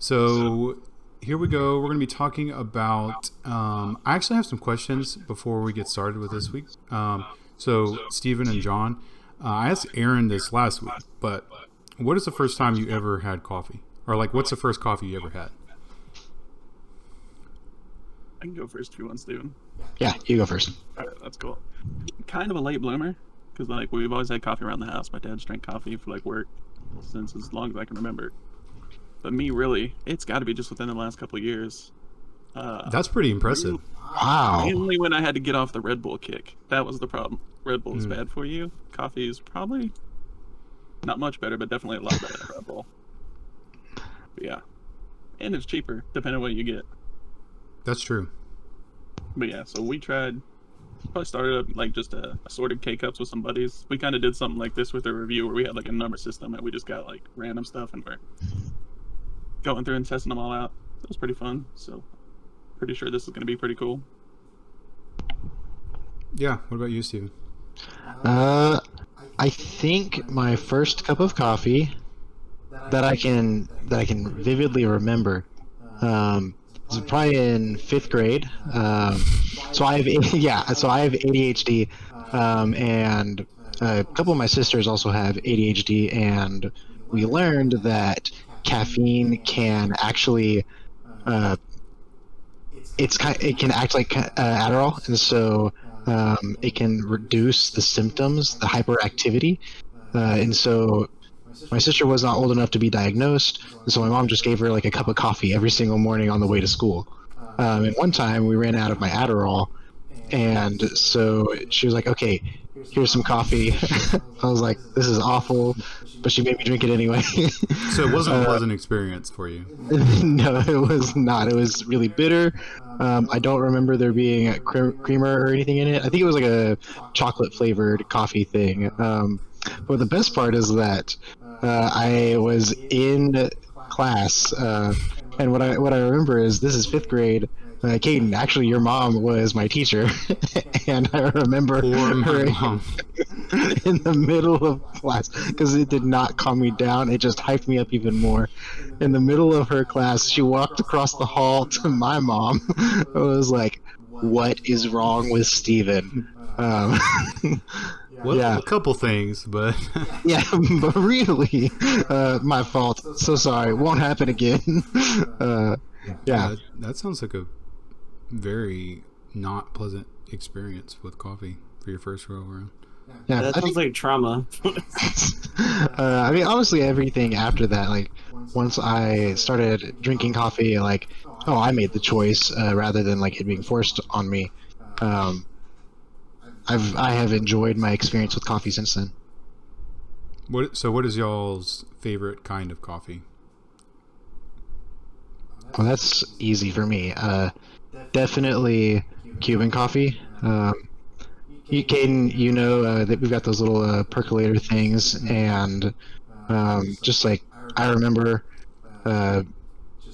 So here we go. We're going to be talking about. I actually have some questions before we get started with this week. So Stephen and John, I asked Aaron this last week, but what is the first time you ever had coffee, or like what's the first coffee you ever had? I can go first if you want, Steven. Yeah, you go first. All right, that's cool. Kind of a late bloomer, because like we've always had coffee around the house. My dad's drank coffee for like work since as long as I can remember. But me, really, it's got to be just within the last couple of years. That's pretty impressive. Wow. Mainly when I had to get off the Red Bull kick. That was the problem. Red Bull is bad for you. Coffee is probably not much better, but definitely a lot better than Red Bull. But yeah, and it's cheaper depending on what you get. That's true. But yeah, so we tried. Probably started up like just assorted K-cups with some buddies. We kind of did something like this with a review where we had like a number system and we just got like random stuff and we're going through and testing them all out. It was pretty fun. So pretty sure this is going to be pretty cool. Yeah. What about you, Steven? I think my first cup of coffee that I can vividly remember was probably in 5th grade. So I have ADHD, and a couple of my sisters also have ADHD, and we learned that caffeine can actually it can act like Adderall, and so it can reduce the symptoms, the hyperactivity, and so my sister was not old enough to be diagnosed, and so my mom just gave her like a cup of coffee every single morning on the way to school. And one time we ran out of my Adderall, and so she was like, "Okay, here's some coffee." I was like, "This is awful," but she made me drink it anyway. So it wasn't a pleasant experience for you. No, it was not. It was really bitter. I don't remember there being a creamer or anything in it. I think it was like a chocolate flavored coffee thing. But the best part is that I was in class, and what I remember is this is 5th grade. Caden, actually, your mom was my teacher, and I remember her in the middle of class because it did not calm me down. It just hyped me up even more. In the middle of her class, she walked across the hall to my mom. I was like, "What is wrong with Steven?" Well, Yeah. a couple things, but Yeah, but really, my fault. So sorry. Won't happen again. Yeah. that sounds like a very not pleasant experience with coffee for your first go around. Yeah, That sounds like trauma. I mean, honestly, everything after that, like, once I started drinking coffee, like, oh, I made the choice rather than like it being forced on me. I have enjoyed my experience with coffee since then. What is y'all's favorite kind of coffee? Well, that's easy for me. Definitely Cuban coffee. Caden, you know that we've got those little percolator things, and just like I remember,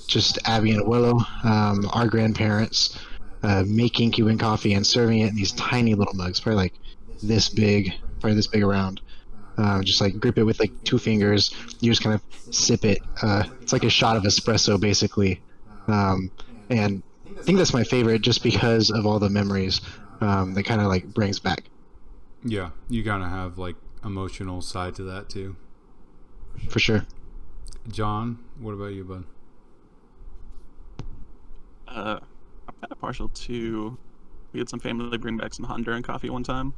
just Abby and Willow, our grandparents, making Cuban coffee and serving it in these tiny little mugs, probably like this big, around. Just like grip it with like 2 fingers. You just kind of sip it. It's like a shot of espresso, basically. And I think that's my favorite, just because of all the memories that kind of like brings back. Yeah, you gotta have like emotional side to that too. For sure. John, what about you, bud? I'm kind of partial to. We had some family bring back some Honduran coffee one time.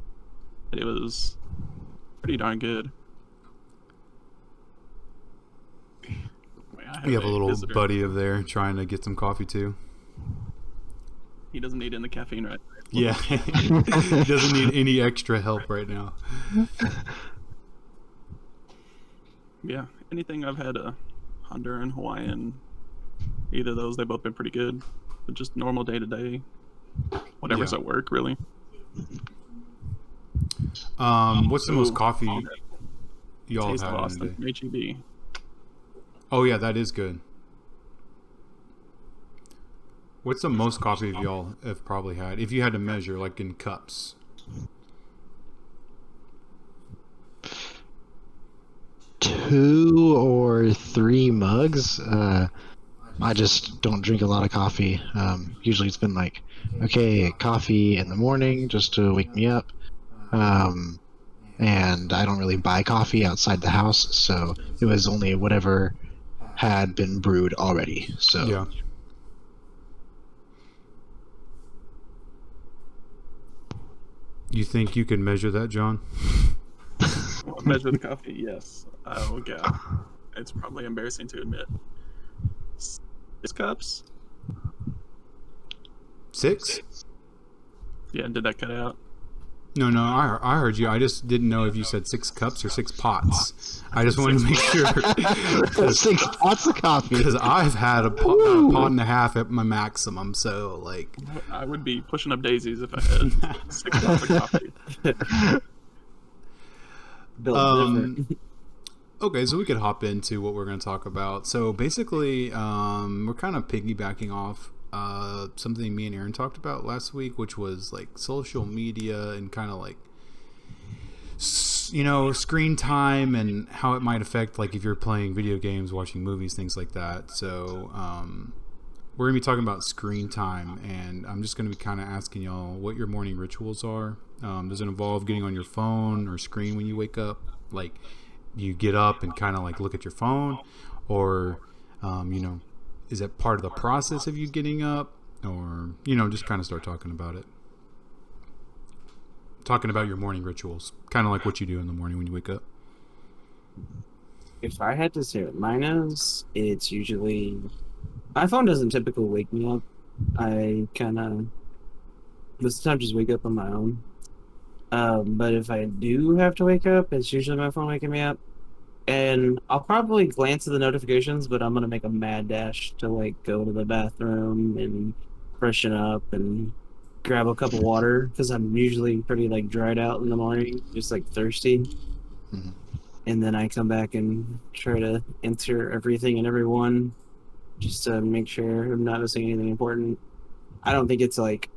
And it was pretty darn good. We have a little buddy over there trying to get some coffee too. He doesn't need any caffeine, right? Yeah, he doesn't need any extra help right now. Yeah, anything I've had a Honduran, Hawaiian, either of those, they've both been pretty good. But just normal day to day, whatever's Yeah. at work, really. What's the most coffee y'all have Taste of had in a Austin day? from HEB. Oh yeah, that is good. What's the most coffee y'all have probably had, if you had to measure, like in cups? 2 or 3 mugs. I just don't drink a lot of coffee. Usually it's been like, okay, coffee in the morning just to wake me up. Um, and I don't really buy coffee outside the house, so it was only whatever had been brewed already. So Yeah. You think you can measure that, John? Measure the coffee, yes. Oh, yeah. It's probably embarrassing to admit. 6 cups? 6? Yeah, did that cut out? No, I heard you. I just didn't know if you said 6 cups or 6 pots. I just wanted to make sure. 6 pots of coffee. Because I've had a pot and a half at my maximum, so like. I would be pushing up daisies if I had 6 cups of coffee. Okay, so we could hop into what we're going to talk about. So basically, we're kind of piggybacking off something me and Aaron talked about last week, which was like social media and kind of like, screen time and how it might affect, like if you're playing video games, watching movies, things like that. So we're going to be talking about screen time, and I'm just going to be kind of asking y'all what your morning rituals are. Does it involve getting on your phone or screen when you wake up? Like, you get up and kind of like look at your phone, or is it part of the process of you getting up, or just kind of start talking about it, talking about your morning rituals, kind of like what you do in the morning when you wake up. If I had to say what mine is, it's usually my phone doesn't typically wake me up. I kind of most of the time just wake up on my own. But if I do have to wake up, it's usually my phone waking me up. And I'll probably glance at the notifications, but I'm gonna make a mad dash to like go to the bathroom and freshen up and grab a cup of water because I'm usually pretty like dried out in the morning, just like thirsty. Mhm. And then I come back and try to enter everything and everyone just to make sure I'm not missing anything important. I don't think it's like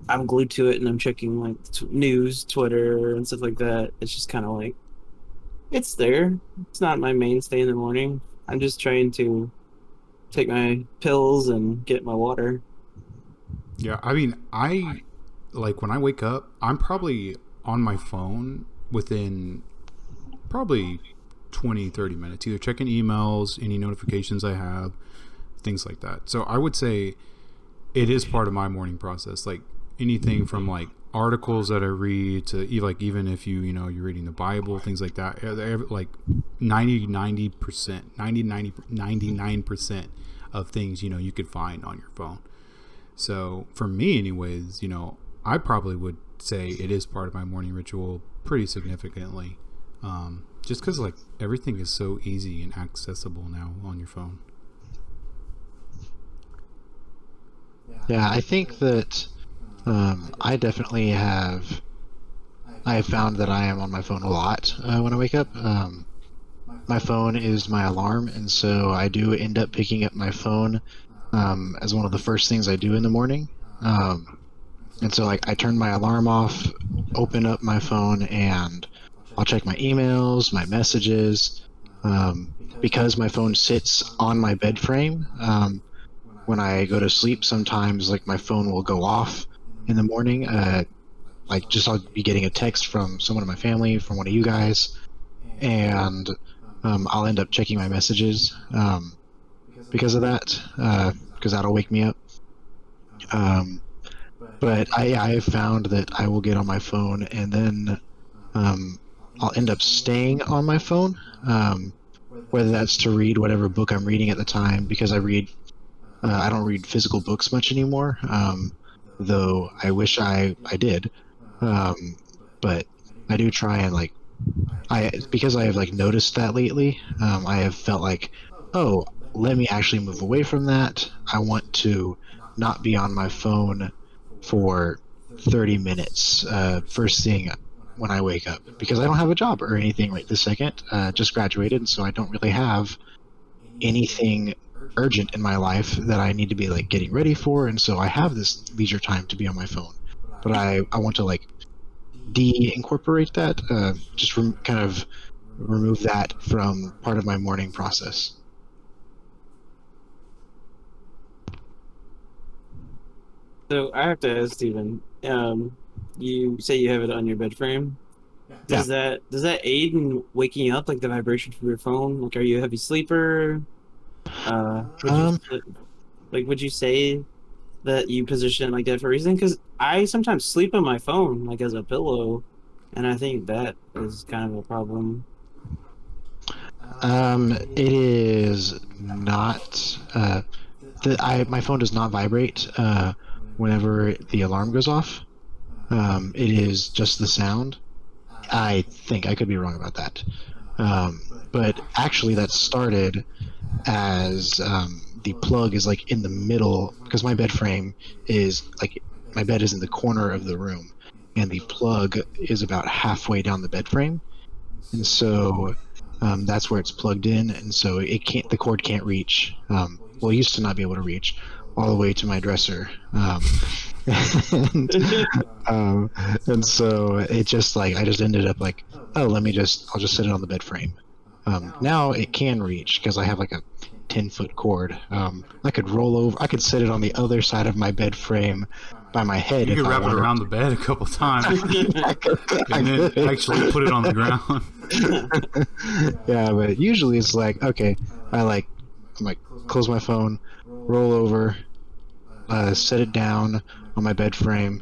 I'm glued to it and I'm checking like news, Twitter, and stuff like that. It's just kind of like it's there. It's not my mainstay in the morning. I'm just trying to take my pills and get my water. Yeah, I mean, I like when I wake up, I'm probably on my phone within probably 20-30 minutes, either checking emails, any notifications I have, things like that. So I would say it is part of my morning process, like anything from like articles that I read to even if you're reading the Bible, things like that. Like 99% of things you could find on your phone. So for me anyways, I probably would say it is part of my morning ritual pretty significantly, just because like everything is so easy and accessible now on your phone. Yeah, I think that I definitely have. I have found that I am on my phone a lot when I wake up. My phone is my alarm, and so I do end up picking up my phone as one of the first things I do in the morning. And so, like, I turn my alarm off, open up my phone, and I'll check my emails, my messages. Because my phone sits on my bed frame, when I go to sleep, sometimes like my phone will go off in the morning. Like just I'll be getting a text from someone in my family, from one of you guys, and I'll end up checking my messages because of that, because that'll wake me up. But I have found that I will get on my phone and then I'll end up staying on my phone, whether that's to read whatever book I'm reading at the time, because I don't read physical books much anymore, though I wish I did. But I do try and like, because I have like noticed that lately, I have felt like, oh, let me actually move away from that. I want to not be on my phone for 30 minutes first thing when I wake up, because I don't have a job or anything right this second. Just graduated, and so I don't really have anything urgent in my life that I need to be like getting ready for, and so I have this leisure time to be on my phone. But I want to like de-incorporate that, just kind of remove that from part of my morning process. So I have to ask Steven, you say you have it on your bed frame. Does that aid in waking up, like the vibration from your phone? Like, are you a heavy sleeper? Would you Um, would you say that you position it like that for a reason? Because I sometimes sleep on my phone like as a pillow, and I think that is kind of a problem. it is not. My phone does not vibrate whenever the alarm goes off. It is just the sound. I think I could be wrong about that. But actually, that started as the plug is like in the middle because my bed frame is like my bed is in the corner of the room, and the plug is about halfway down the bed frame, and so that's where it's plugged in, and so it can't the cord can't reach. Well, it used to not be able to reach all the way to my dresser. And, um, and so it just like I just ended up like, oh, I'll just set it on the bed frame. Now it can reach because I have like a 10-foot cord. I could roll over. I could set it on the other side of my bed frame by my head. You if could I wrap it wanted around the bed a couple times I and then could. actually put it on the ground. Yeah, but usually it's like okay, I'm like close my phone, roll over, set it down on my bed frame,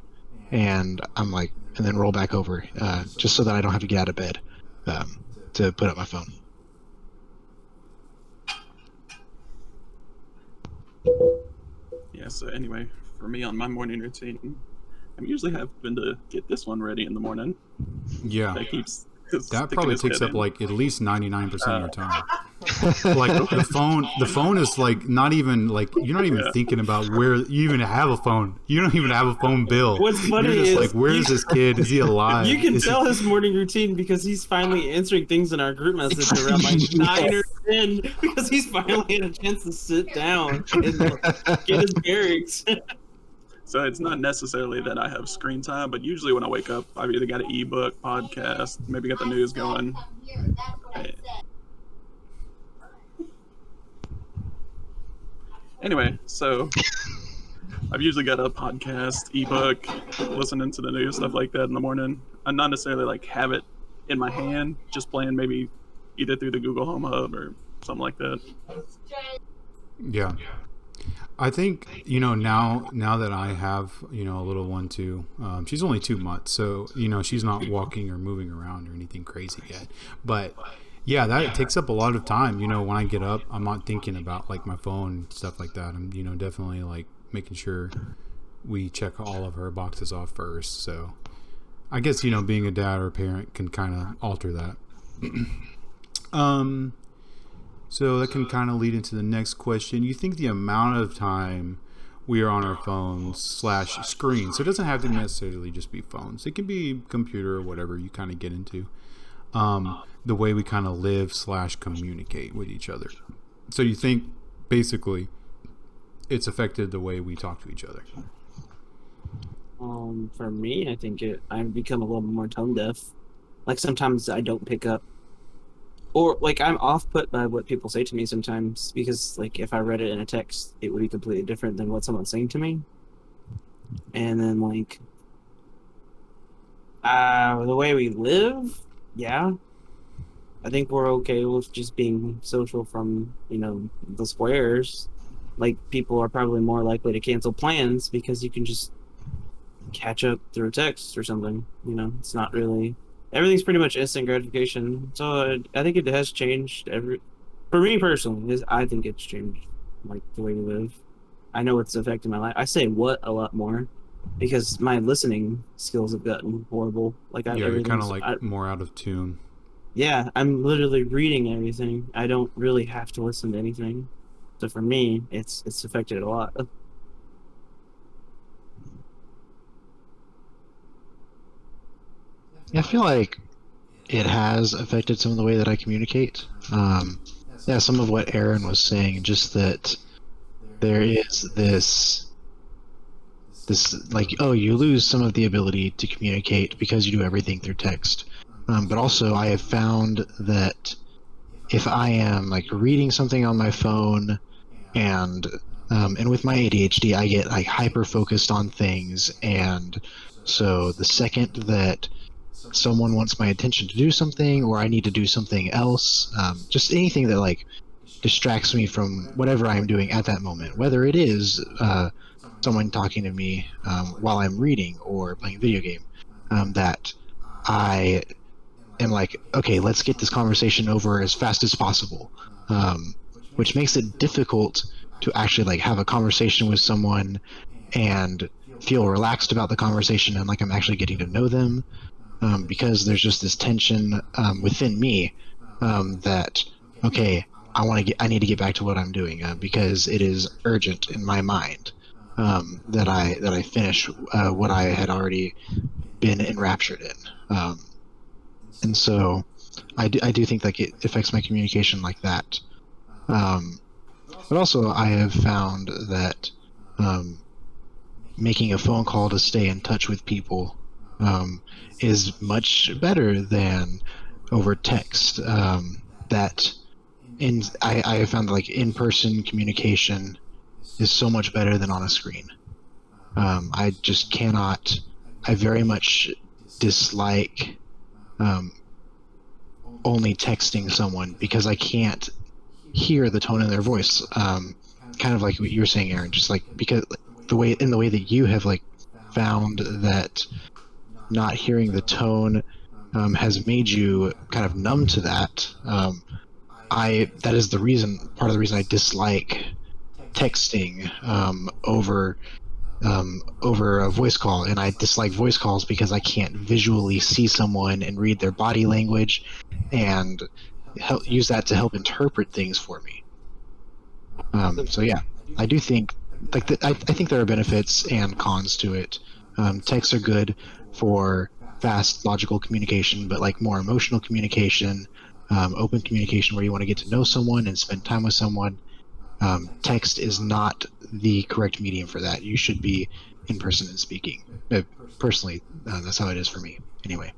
and and then roll back over, just so that I don't have to get out of bed to put up my phone. Yeah. So anyway, for me on my morning routine, I'm usually having to get this one ready in the morning. Yeah. That keeps That probably takes up like at least 99% of your time. Like the phone is like not even like you're not even thinking about where you even have a phone. You don't even have a phone bill. What's funny You're just is like, where is this kid? Is he alive? You can Is he- tell his morning routine because he's finally answering things in our group message around like 9 or 10 because he's finally had a chance to sit down and get his bearings. So it's not necessarily that I have screen time, but usually when I wake up, I've either got an ebook, podcast, maybe got the news going. Anyway, so I've usually got a podcast, ebook, listening to the news, stuff like that in the morning. I not necessarily like have it in my hand, just playing maybe either through the Google Home Hub or something like that. Yeah. I think, now that I have, a little one too, she's only 2 months. So, she's not walking or moving around or anything crazy yet. But yeah, that takes up a lot of time. When I get up, I'm not thinking about like my phone and stuff like that. I'm, definitely like making sure we check all of her boxes off first. So I guess, being a dad or a parent can kind of alter that. So that can kind of lead into the next question. You think the amount of time we are on our phones / screen, so it doesn't have to necessarily just be phones. It can be computer or whatever you kind of get into. The way we kind of live / communicate with each other. So you think basically it's affected the way we talk to each other? For me, I think I've become a little more tone deaf. Like sometimes I don't pick up, or like I'm off put by what people say to me sometimes because like if I read it in a text, it would be completely different than what someone's saying to me. And then like the way we live, yeah, I think we're okay with just being social from the squares. Like people are probably more likely to cancel plans because you can just catch up through text or something. It's not really everything's pretty much instant gratification. So I think it has changed for me personally. I think it's changed like the way we live. I know it's affecting my life. I say what a lot more because my listening skills have gotten horrible. Like You're kind of like more out of tune. Yeah, I'm literally reading everything. I don't really have to listen to anything. So for me, it's affected it a lot. I feel like it has affected some of the way that I communicate. Yeah, some of what Aaron was saying, just that there is this like, oh, you lose some of the ability to communicate because you do everything through text. But also, I have found that if I am like reading something on my phone and And with my ADHD, I get like hyper focused on things, and so the second that someone wants my attention to do something, or I need to do something else, just anything that like distracts me from whatever I'm doing at that moment, whether it is someone talking to me while I'm reading or playing a video game, that I am like, okay, let's get this conversation over as fast as possible, which makes it difficult to actually like have a conversation with someone and feel relaxed about the conversation and like I'm actually getting to know them, because there's just this tension within me that, okay, I need to get back to what I'm doing because it is urgent in my mind that I finish what I had already been enraptured in, and so I do think like it affects my communication like that. But also I have found that making a phone call to stay in touch with people is much better than over text. I have found that like in-person communication is so much better than on a screen. I just cannot. I very much dislike only texting someone because I can't hear the tone in their voice. Kind of like what you were saying, Aaron. Just like because the way that you have like found that not hearing the tone has made you kind of numb to that. That is part of the reason I dislike texting over a voice call, and I dislike voice calls because I can't visually see someone and read their body language and use that to help interpret things for me. So yeah, I do think I think there are benefits and cons to it. Texts are good for fast logical communication, but like more emotional communication, open communication where you want to get to know someone and spend time with someone, text is not the correct medium for that. You should be in person and speaking. Personally, that's how it is for me anyway.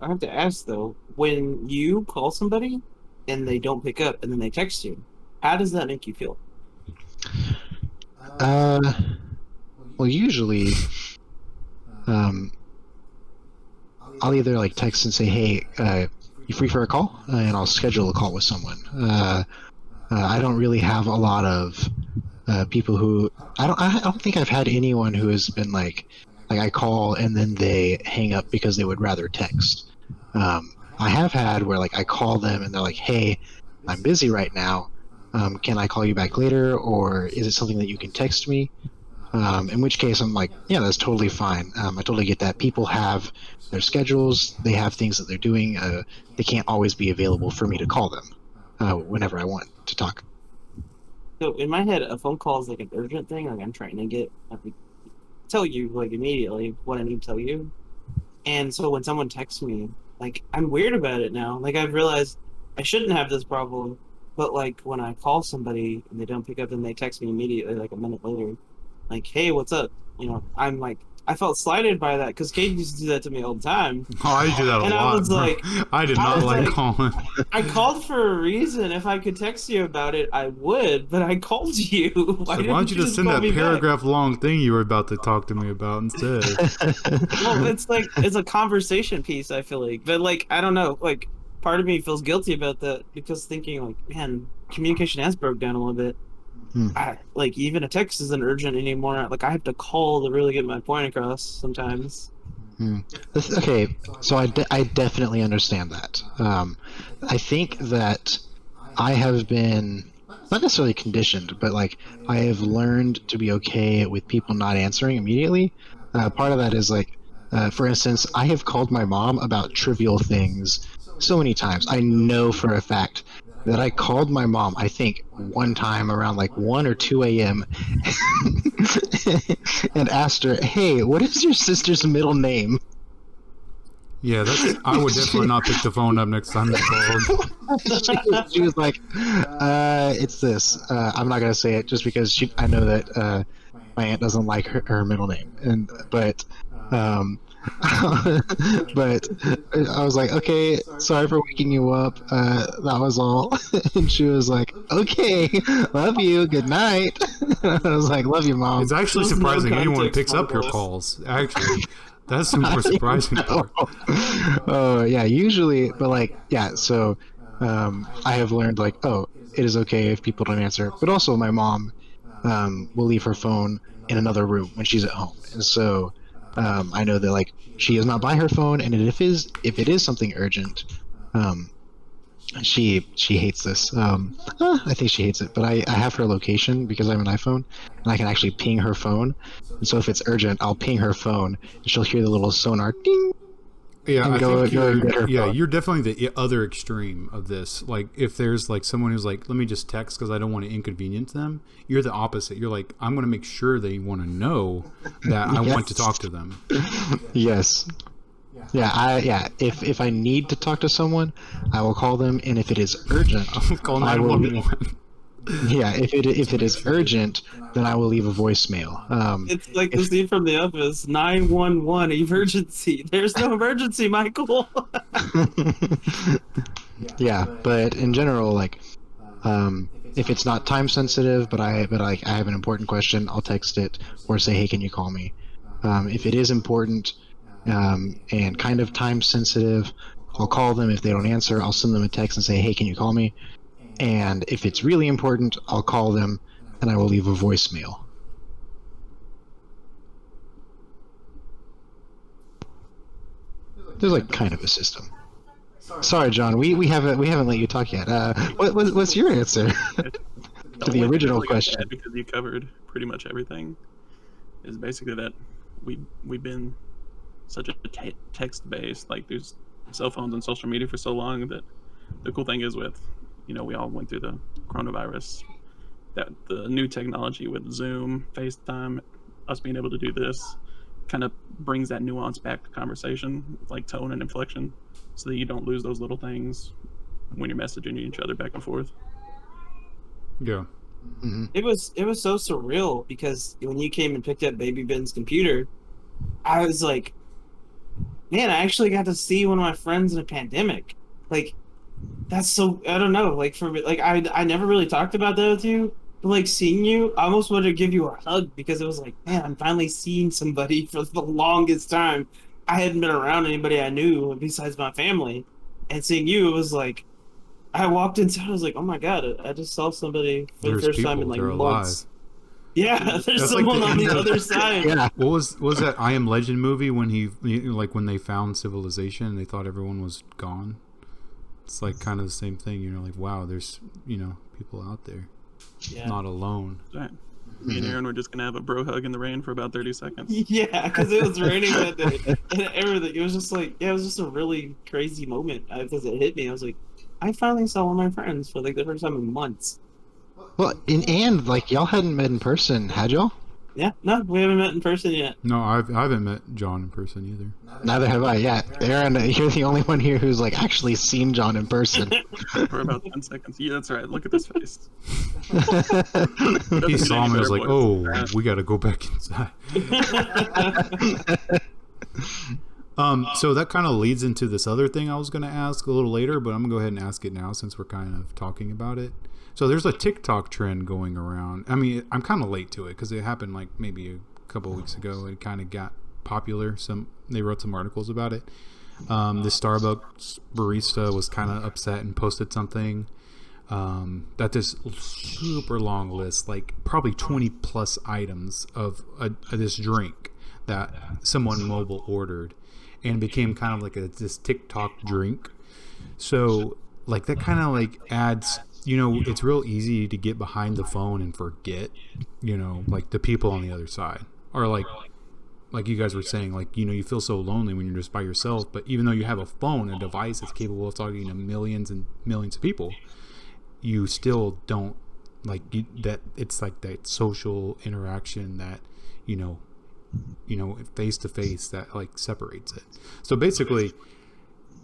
I have to ask though, when you call somebody and they don't pick up and then they text you, how does that make you feel? Well, usually I'll either like text and say, hey, you free for a call? And I'll schedule a call with someone. I don't really have a lot of people who I don't think I've had anyone who has been like I call and then they hang up because they would rather text. I have had where like I call them and they're like, hey, I'm busy right now. Can I call you back later, or is it something that you can text me? In which case I'm like, yeah, that's totally fine. I totally get that. People have their schedules. They have things that they're doing. They can't always be available for me to call them whenever I want to talk. So in my head, a phone call is like an urgent thing. Like I'm trying to tell you like immediately what I need to tell you. And so when someone texts me, like I'm weird about it now. Like I've realized I shouldn't have this problem, but like when I call somebody and they don't pick up and they text me immediately, like a minute later, like, hey, what's up? You know, I'm like, I felt slighted by that because Kate used to do that to me all the time. Oh, I do that a lot. And I was like, I did not like calling. I called for a reason. If I could text you about it, I would, but I called you. Why don't you just send that paragraph-long thing you were about to talk to me about instead? Well, it's a conversation piece, I feel like. But, like, I don't know. Like, part of me feels guilty about that because thinking, like, man, communication has broke down a little bit. Like, even a text isn't urgent anymore. Like, I have to call to really get my point across sometimes. Okay, so I definitely understand that. I think that I have been not necessarily conditioned, but like I have learned to be okay with people not answering immediately. Part of that is like, for instance, I have called my mom about trivial things so many times. I know for a fact that I called my mom, I think, one time around like 1 or 2 a.m. and asked her, hey, what is your sister's middle name? Yeah, I would definitely not pick the phone up next time they called. She was like, it's this. I'm not going to say it just because I know that my aunt doesn't like her middle name. But But I was like, okay, sorry for waking you up. That was all. And she was like, okay, love you. Good night. I was like, love you, Mom. It's actually There's no surprising anyone context picks up your behind this. calls. Actually, that's the more surprising part. Oh yeah, usually, but like yeah. So I have learned like, oh, it is okay if people don't answer. But also, my mom will leave her phone in another room when she's at home, and so I know that like she is not by her phone, and if it is something urgent, um, she hates this. I think she hates it, but I have her location because I have an iPhone, and I can actually ping her phone. And so if it's urgent, I'll ping her phone, and she'll hear the little sonar ding. Yeah, And I go think and get her phone. you're definitely the other extreme of this. Like, if there's like someone who's like, let me just text because I don't want to inconvenience them. You're the opposite. You're like, I'm going to make sure they want to know that I want to Yes. talk to them. Yes. Yeah. If I need to talk to someone, I will call them, and if it is urgent, Call I will. 911. Yeah, if it is urgent, then I will leave a voicemail. It's like the scene from The Office, 911 emergency. There's no emergency, Michael. Yeah, but in general, like, if it's not time sensitive, but I have an important question, I'll text it or say, hey, can you call me? If it is important and kind of time sensitive, I'll call them. If they don't answer, I'll send them a text and say, hey, can you call me? And if it's really important, I'll call them and I will leave a voicemail. There's like kind of a system. Sorry, John, we haven't let you talk yet. What's your answer to the only thing original I really got to question? add, because you covered pretty much everything, is basically that we've been such a text based, like there's cell phones and social media for so long, that the cool thing is with, we all went through the coronavirus, that the new technology with Zoom, FaceTime, us being able to do this kind of brings that nuance back to conversation, like tone and inflection, so that you don't lose those little things when you're messaging each other back and forth. Yeah. It was so surreal because when you came and picked up Baby Ben's computer, I was like, man, I actually got to see one of my friends in a pandemic. Like, that's so, I don't know, like for me, like I never really talked about that with you, but like seeing you, I almost wanted to give you a hug because it was like, man, I'm finally seeing somebody for the longest time. I hadn't been around anybody I knew besides my family, and seeing you, it was like, I walked inside, I was like, oh my god, I just saw somebody for There's the first time people, in like they're months. alive. Yeah, there's That's like someone the on the end of- other side. Yeah, What was that I Am Legend movie when like when they found civilization and they thought everyone was gone? It's like kind of the same thing, like, wow, there's, people out there, Yeah. not alone. Right. Me and Aaron were just gonna have a bro hug in the rain for about 30 seconds. Yeah, because it was raining that day and everything. It was just like, yeah, it was just a really crazy moment because it hit me. I was like, I finally saw one of my friends for like the first time in months. well, and like y'all hadn't met in person, had y'all? Yeah, no, we haven't met in person yet. No, I haven't met John in person either. Neither have I. Yeah, Aaron, you're the only one here who's like actually seen John in person. For about 10 seconds. Yeah, that's right. Look at this face. He saw me and was like, Better oh, voice. we got to go back inside. So that kind of leads into this other thing I was going to ask a little later, but I'm going to go ahead and ask it now since we're kind of talking about it. So there's a TikTok trend going around. I mean, I'm kind of late to it because it happened like maybe a couple of weeks ago. It kind of got popular. They wrote some articles about it. This Starbucks barista was kind of upset and posted something that this super long list, like probably 20 plus items of this drink that someone mobile ordered, and became kind of like this TikTok drink. So like that kind of like adds, it's real easy to get behind the phone and forget, like the people on the other side, or like you guys were saying, like, you feel so lonely when you're just by yourself. But even though you have a phone, a device that's capable of talking to millions and millions of people, you still don't that. It's like that social interaction that, face to face, that like separates it. So basically,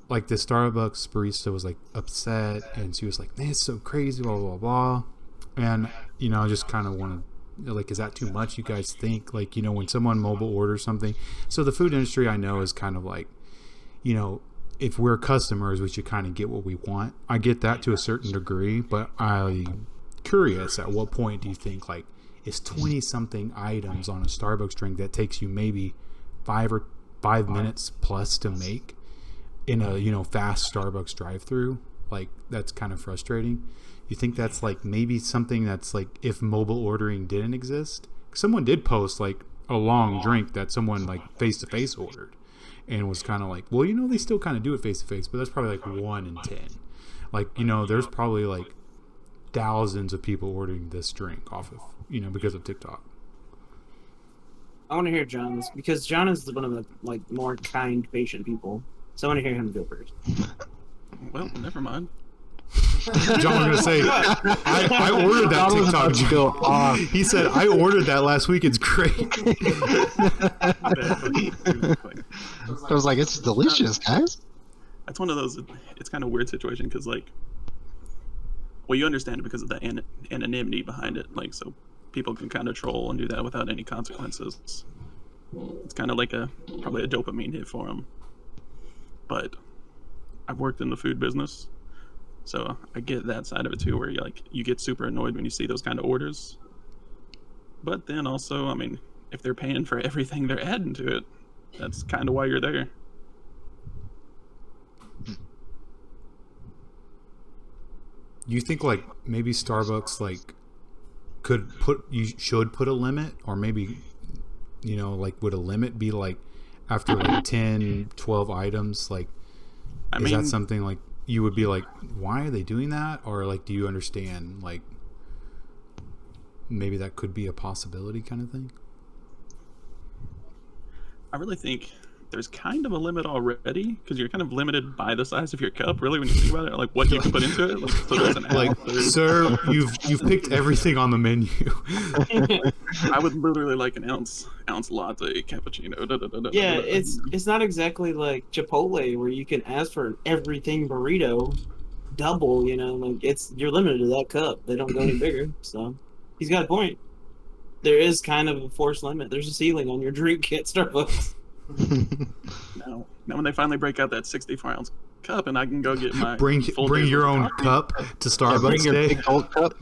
like the Starbucks barista was like upset, and she was like, man, it's so crazy, blah blah blah. And I just kind of want to like, is that too much, you guys think? Like, you know, when someone mobile orders something. So the food industry, I know, is kind of like, you know, if we're customers, we should kind of get what we want. I get that to a certain degree, but I'm curious, at what point do you think, like, is 20 something items on a Starbucks drink that takes you maybe 5 minutes plus to make in a, you know, fast Starbucks drive-through? Like, that's kind of frustrating. You think that's like maybe something that's like, if mobile ordering didn't exist, someone did post like a long drink that someone like face-to-face ordered and was kind of like, well, you know, they still kind of do it face-to-face, but that's probably like 1 in 10. Like, you know, there's probably like thousands of people ordering this drink off of, you know, because of TikTok. I want to hear John's, because John is one of the like more kind, patient people. So I want to hear him go first. Well, never mind. John was gonna say, I ordered that John was about to go TikTok. off. He said, I ordered that last week. It's great. I was like, it's delicious, guys. That's one of those. It's kind of a weird situation because, like, well, you understand it because of the anonymity behind it. Like, so people can kind of troll and do that without any consequences. It's kind of like probably a dopamine hit for them. But I've worked in the food business, so I get that side of it too, where you get super annoyed when you see those kind of orders. But then also, I mean, if they're paying for everything they're adding to it, that's kind of why you're there. You think like maybe Starbucks like should put a limit, or maybe, you know, like, would a limit be like after like 10, 12 items? Like, is that something like you would be like, why are they doing that? Or like, do you understand, like, maybe that could be a possibility kind of thing? I really think there's kind of a limit already, because you're kind of limited by the size of your cup, really, when you think about it, like what you can put into it. Like, so there's an sir, you've picked everything on the menu. I would literally like an ounce latte cappuccino. Yeah, it's not exactly like Chipotle where you can ask for an everything burrito double, you know, like you're limited to that cup. They don't go any bigger. So he's got a point. There is kind of a forced limit. There's a ceiling on your drink at Starbucks. Now when they finally break out that 64-ounce cup and I can go get my bring your own cup to Starbucks bring your Day. big gold cup.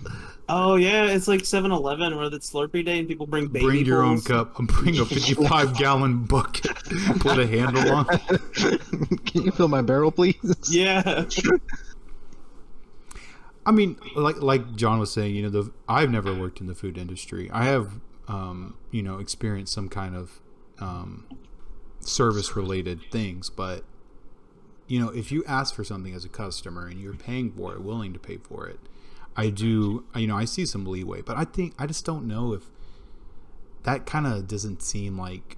Oh yeah, it's like 7-Eleven where it's Slurpee Day and people bring baby Bring your own bowls. cup and bring a 55-gallon bucket. Put a handle on. Can you fill my barrel, please? Yeah. I mean, like John was saying, you know, I've never worked in the food industry. I have, you know, experienced some kind of service-related things, but, you know, if you ask for something as a customer and you're paying for it, willing to pay for it, I see some leeway. But I just don't know if that kind of doesn't seem like,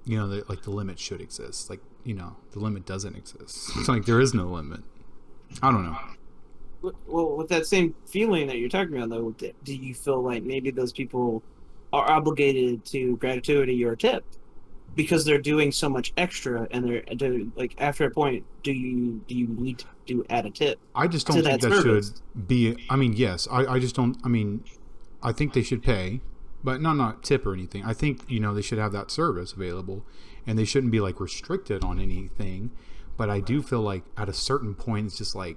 you know, like the limit should exist. Like, you know, the limit doesn't exist. It's like there is no limit. I don't know. Well, with that same feeling that you're talking about, though, do you feel like maybe those people are obligated to gratuity or tip because they're doing so much extra, and they're like, after a point, do you need to add a tip? I just don't think that service should be. I mean, yes, I just don't. I mean, I think they should pay, but not tip or anything. I think, you know, they should have that service available, and they shouldn't be like restricted on anything. But I do feel like at a certain point, it's just like,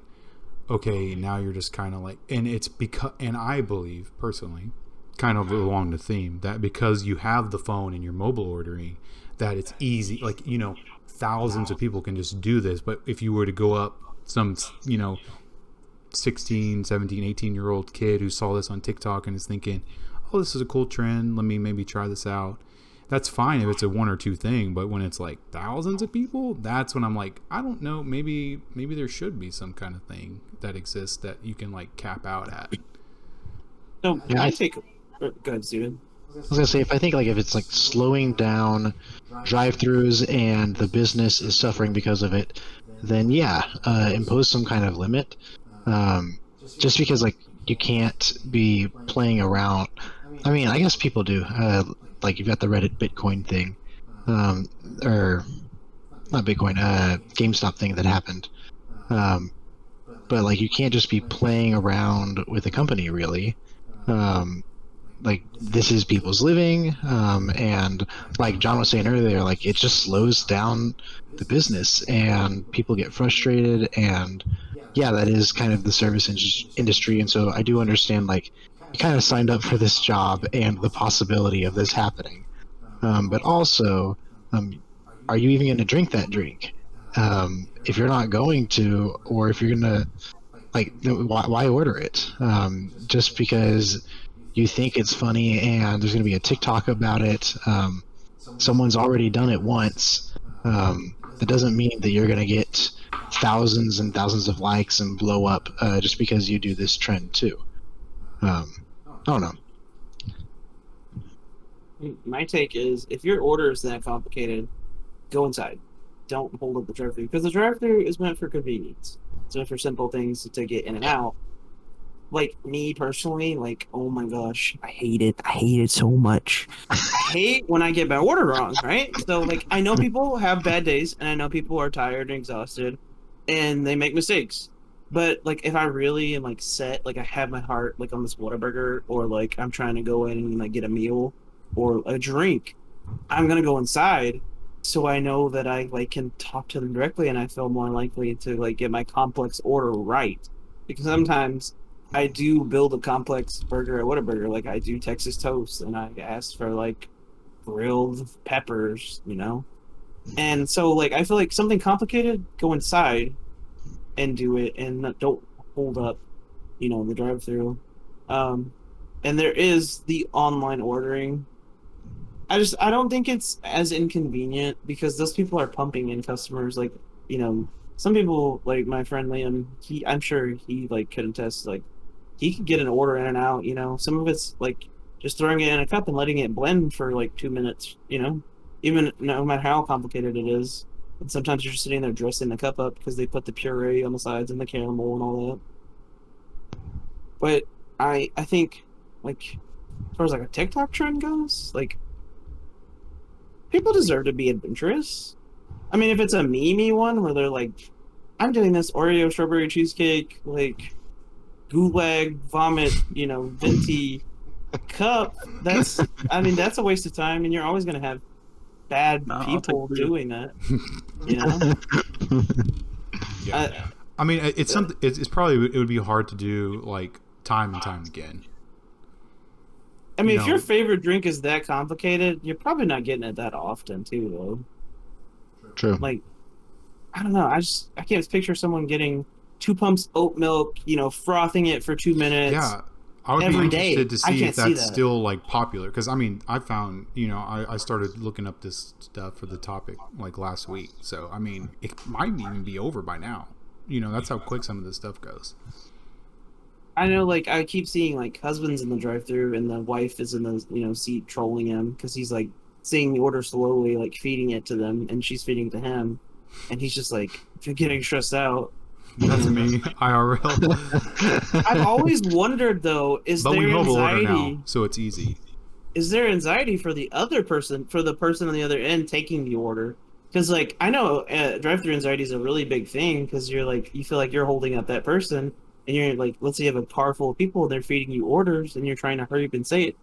okay, now you're just kind of like, and it's because, and I believe personally, kind of along the theme, that because you have the phone and you're mobile ordering, that it's easy, like, you know, thousands of people can just do this. But if you were to go up some, you know, 16, 17, 18-year-old kid who saw this on TikTok and is thinking, oh, this is a cool trend, let me maybe try this out. That's fine if it's a one or two thing, but when it's like thousands of people, that's when I'm like, I don't know, maybe there should be some kind of thing that exists that you can like cap out at. So Yeah, I take. Go ahead, Steven. I was gonna say, if it's like slowing down drive-throughs and the business is suffering because of it, then yeah, impose some kind of limit. Just because like you can't be playing around. I mean, I guess people do. Like you've got the Reddit Bitcoin thing, or not Bitcoin, GameStop thing that happened. But like you can't just be playing around with a company really. like this is people's living, and like John was saying earlier, like it just slows down the business and people get frustrated. And yeah, that is kind of the service industry, and so I do understand, like, you kind of signed up for this job and the possibility of this happening, but also, are you even going to drink that drink? If you're not going to, or if you're going to, like, why order it? Just because you think it's funny and there's going to be a TikTok about it. Someone's already done it once. That doesn't mean that you're going to get thousands and thousands of likes and blow up just because you do this trend too. I don't know. My take is, if your order is that complicated, go inside. Don't hold up the drive-thru, because the drive-thru is meant for convenience. It's meant for simple things to get in and out. Like, me personally, like, oh my gosh, I hate it. I hate it so much. I hate when I get my order wrong, right? So, like, I know people have bad days, and I know people are tired and exhausted, and they make mistakes. But, like, if I really am, like, set, like, I have my heart, like, on this Whataburger, or, like, I'm trying to go in and, like, get a meal or a drink, I'm gonna go inside, so I know that I, like, can talk to them directly, and I feel more likely to, like, get my complex order right. Because sometimes I do build a complex burger at Whataburger, like I do Texas toast, and I ask for, like, grilled peppers, you know? And so, like, I feel like something complicated, go inside and do it, and don't hold up, you know, the drive-thru. And there is the online ordering. I don't think it's as inconvenient, because those people are pumping in customers. Like, you know, some people, like my friend Liam, I'm sure he, like, could attest, like, he could get an order in and out, you know. Some of it's like just throwing it in a cup and letting it blend for like 2 minutes, you know, even no matter how complicated it is. And sometimes you're just sitting there dressing the cup up because they put the puree on the sides and the caramel and all that. But I think, like, as far as like a TikTok trend goes, like, people deserve to be adventurous. I mean, if it's a meme one where they're like, I'm doing this Oreo strawberry cheesecake, like, gulag vomit, you know, venti cup, that's a waste of time, and you're always going to have bad people doing that, you know. Yeah. I mean, it's something. It's probably, it would be hard to do, like, time and time again. I mean, if your favorite drink is that complicated, you're probably not getting it that often too, though. True. Like, I don't know, I can't picture someone getting 2 pumps oat milk, you know, frothing it for 2 minutes. Yeah, I would be every interested day. to see if that's still, like, popular. Because, I mean, I found, you know, I started looking up this stuff for the topic, like, last week. So, I mean, it might even be over by now. You know, that's how quick some of this stuff goes. I know, like, I keep seeing, like, husbands in the drive-thru, and the wife is in the, you know, seat trolling him because he's, like, seeing the order slowly, like, feeding it to them, and she's feeding it to him. And he's just like, if you're getting stressed out. That's me, IRL. I've always wondered, though, is there anxiety? Now, so it's easy. Is there anxiety for the other person, for the person on the other end taking the order? Because, like, I know drive-thru anxiety is a really big thing, because you're like, you feel like you're holding up that person, and you're like, let's say you have a car full of people, and they're feeding you orders, and you're trying to hurry up and say it,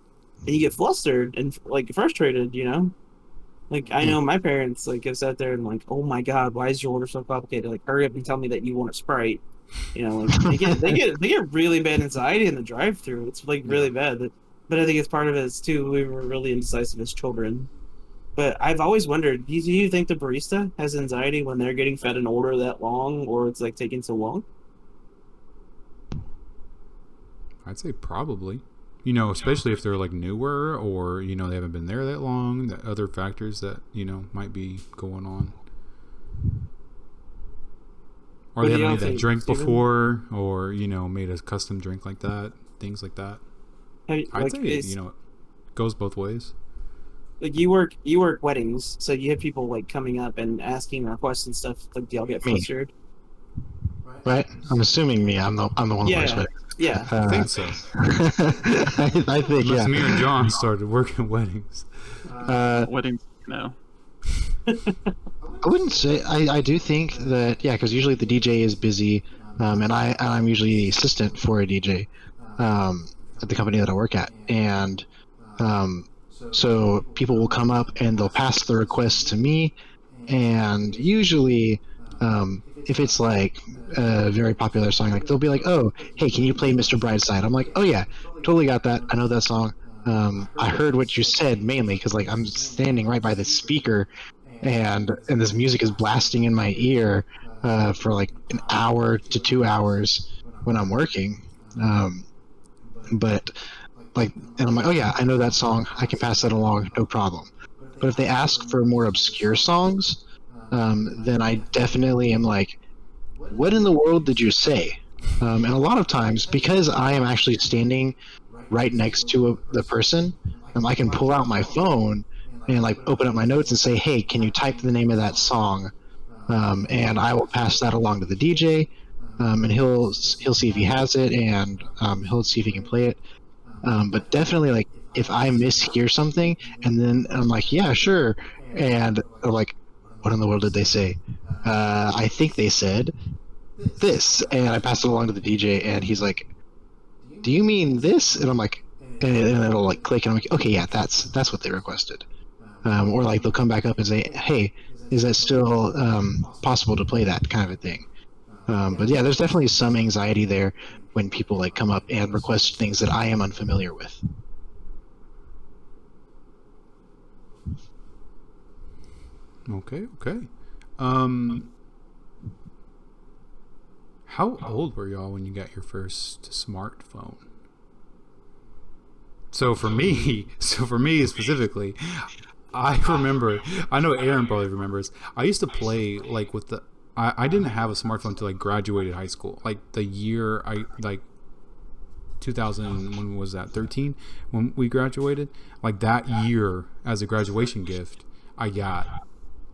and you get flustered and, like, frustrated, you know? Like, I know my parents, like, have sat there and, like, oh my god, why is your order so complicated? Like, hurry up and tell me that you want a Sprite. You know, like, they get really bad anxiety in the drive-thru. It's, like, really bad. But I think it's part of it is, too, we were really indecisive as children. But I've always wondered, do you think the barista has anxiety when they're getting fed an order that long, or it's, like, taking so long? I'd say probably. You know, especially if they're, like, newer, or, you know, they haven't been there that long, the other factors that, you know, might be going on. Or they haven't made that drink before, or, you know, made a custom drink like that, things like that. I'd say, you know, it goes both ways. Like, you work weddings, so you have people, like, coming up and asking requests and stuff. Like, do y'all get flustered? Right? I'm assuming me. I'm the one who works weddings. Yeah, I think so. I think, unless me and John started working weddings. Weddings, no. I wouldn't say. I do think that, yeah, because usually the DJ is busy, and I'm usually the assistant for a DJ at the company that I work at, and So people will come up and they'll pass the request to me, and usually, if it's like a very popular song, like they'll be like, "Oh, hey, can you play Mr. Brightside?" I'm like, "Oh yeah, totally got that. I know that song. I heard what you said mainly because like I'm standing right by the speaker, and this music is blasting in my ear for like an hour to 2 hours when I'm working. But like, and I'm like, oh yeah, I know that song. I can pass that along, no problem. But if they ask for more obscure songs, then I definitely am like, what in the world did you say? And a lot of times, because I am actually standing right next to the person, I can pull out my phone and like open up my notes and say, hey, can you type the name of that song? And I will pass that along to the DJ, and he'll see if he has it, and he'll see if he can play it. But definitely, like, if I mishear something, and then I'm like, yeah, sure, and they're like, what in the world did they say? I think they said this, and I pass it along to the DJ, and he's like, do you mean this? And I'm like, and it'll like click, and I'm like, okay, yeah, that's what they requested. Or like they'll come back up and say, hey, is that still possible to play that kind of a thing? But yeah, there's definitely some anxiety there when people like come up and request things that I am unfamiliar with. Okay. How old were y'all when you got your first smartphone? So for me specifically, I remember. I know Aaron probably remembers. I used to play like with the. I didn't have a smartphone until I graduated high school. Like the year 2000. When was that? 13 when we graduated. Like that year, as a graduation gift, I got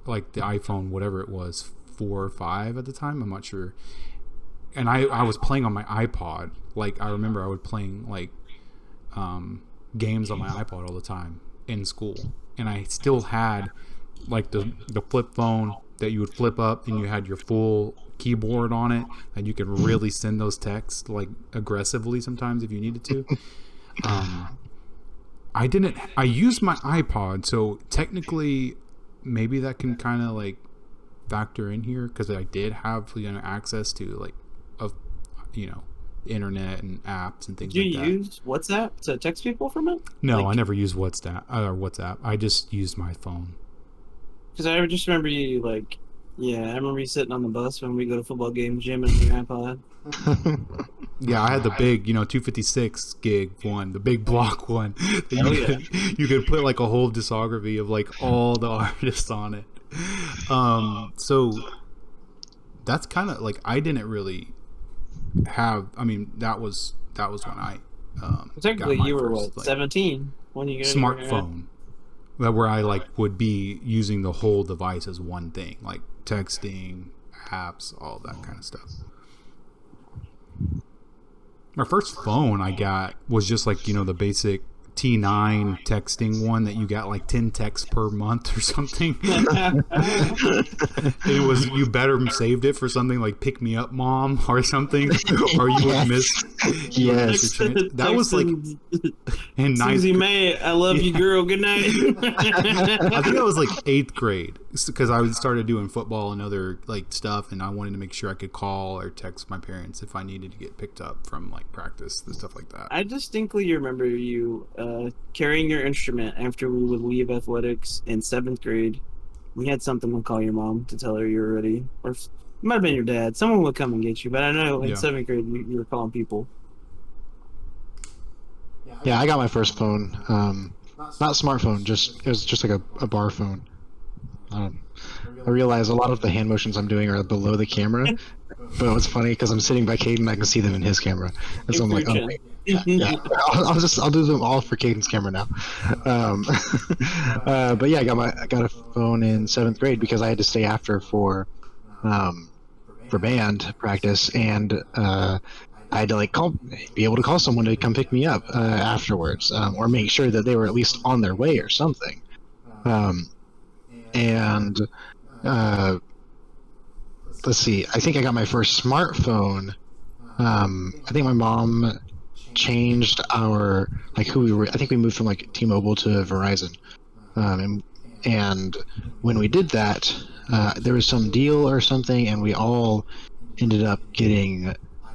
like the iPhone, whatever it was, 4 or 5 at the time. I'm not sure. And I was playing on my iPod. Like I remember I would playing like games on my iPod all the time in school. And I still had like the flip phone that you would flip up, and you had your full keyboard on it, and you could really send those texts like aggressively sometimes if you needed to. I used my iPod, so technically maybe that can kind of like factor in here, because I did have access to like internet and apps and things like that. Do you use WhatsApp to text people from it? No, I never used WhatsApp. I just used my phone. Because I just remember you like, yeah, I remember you sitting on the bus when we go to football games, jamming on your iPod. Yeah, I had the big, 256 gig one, the big block one. You could put like a whole discography of like all the artists on it. So that's kind of like, I didn't really have. I mean, that was when I. Technically, you were what, 17 when you got smartphone. Where I like would be using the whole device as one thing, like texting, apps, all that kind of stuff. My first phone I got was just like the basic T9 texting one that you got like 10 texts per month or something. It was, you better saved it for something like "Pick Me Up, Mom" or something, or you would miss. Yes, that was like in Susie May, I love you, girl. Good night. I think I was like 8th grade, because I started doing football and other like stuff, and I wanted to make sure I could call or text my parents if I needed to get picked up from like practice and stuff like that. I distinctly remember you carrying your instrument after we would leave athletics in 7th grade. We had something to call your mom to tell her you were ready, or it might have been your dad. Someone would come and get you, but I know in 7th grade you were calling people. Yeah, I got my first phone. Not smartphone, it was just like a bar phone. I realize a lot of the hand motions I'm doing are below the camera, but it's funny because I'm sitting by Caden, I can see them in his camera, and so I'm like, oh wait, yeah. I'll do them all for Caden's camera now. But yeah, I got a phone in 7th grade because I had to stay after for band practice, and I had to like be able to call someone to come pick me up afterwards, or make sure that they were at least on their way or something. And let's see, I think I got my first smartphone. I think my mom changed our like who we were. I think we moved from like T-Mobile to Verizon, and when we did that, there was some deal or something, and we all ended up getting